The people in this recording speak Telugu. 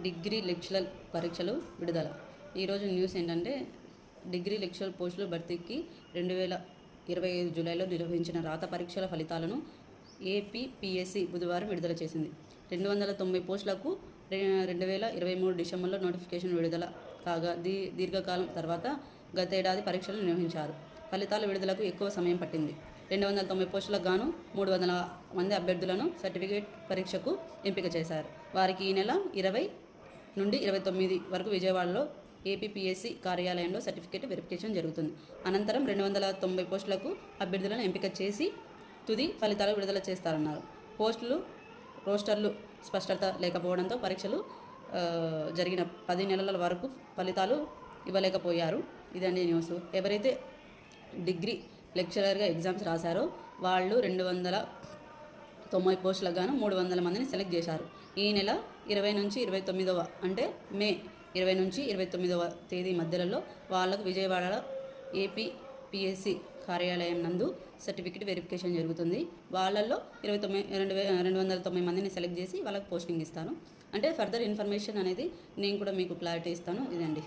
డిగ్రీ లెక్చరర్ పరీక్షలు విడుదల. ఈరోజు న్యూస్ ఏంటంటే, డిగ్రీ లెక్చరర్ పోస్టుల భర్తీకి 2025 జూలైలో నిర్వహించిన రాత పరీక్షల ఫలితాలను ఏపీపీఎస్సీ బుధవారం విడుదల చేసింది. 290 పోస్టులకు 2023 డిసెంబర్లో నోటిఫికేషన్ విడుదల కాగా, దీర్ఘకాలం తర్వాత గతేడాది పరీక్షలు నిర్వహించారు. ఫలితాల విడుదలకు ఎక్కువ సమయం పట్టింది. 290 పోస్టులకు గాను 300 మంది అభ్యర్థులను సర్టిఫికేట్ పరీక్షకు ఎంపిక చేశారు. వారికి ఈ నెల 20 నుండి 29 వరకు విజయవాడలో ఏపీపీఎస్సీ కార్యాలయంలో సర్టిఫికేట్ వెరిఫికేషన్ జరుగుతుంది. అనంతరం 290 పోస్టులకు అభ్యర్థులను ఎంపిక చేసి తుది ఫలితాలు విడుదల చేస్తారన్నారు. రోస్టర్లు స్పష్టత లేకపోవడంతో పరీక్షలు జరిగిన 10 నెలల వరకు ఫలితాలు ఇవ్వలేకపోయారు. ఇదండి న్యూస్. ఎవరైతే డిగ్రీ లెక్చరర్గా ఎగ్జామ్స్ రాశారో వాళ్ళు 290 పోస్టులకు గాను 300 మందిని సెలెక్ట్ చేశారు. ఈ నెల 20 నుంచి 29 అంటే మే 20 నుంచి 29వ తేదీ మధ్యలో వాళ్ళకు విజయవాడ ఏపీపీఎస్సీ కార్యాలయం నందు సర్టిఫికేట్ వెరిఫికేషన్ జరుగుతుంది. వాళ్ళల్లో 290 మందిని సెలెక్ట్ చేసి వాళ్ళకి పోస్టింగ్ ఇస్తాను. అంటే ఫర్దర్ ఇన్ఫర్మేషన్ అనేది నేను కూడా మీకు క్లారిటీ ఇస్తాను. ఇదండి.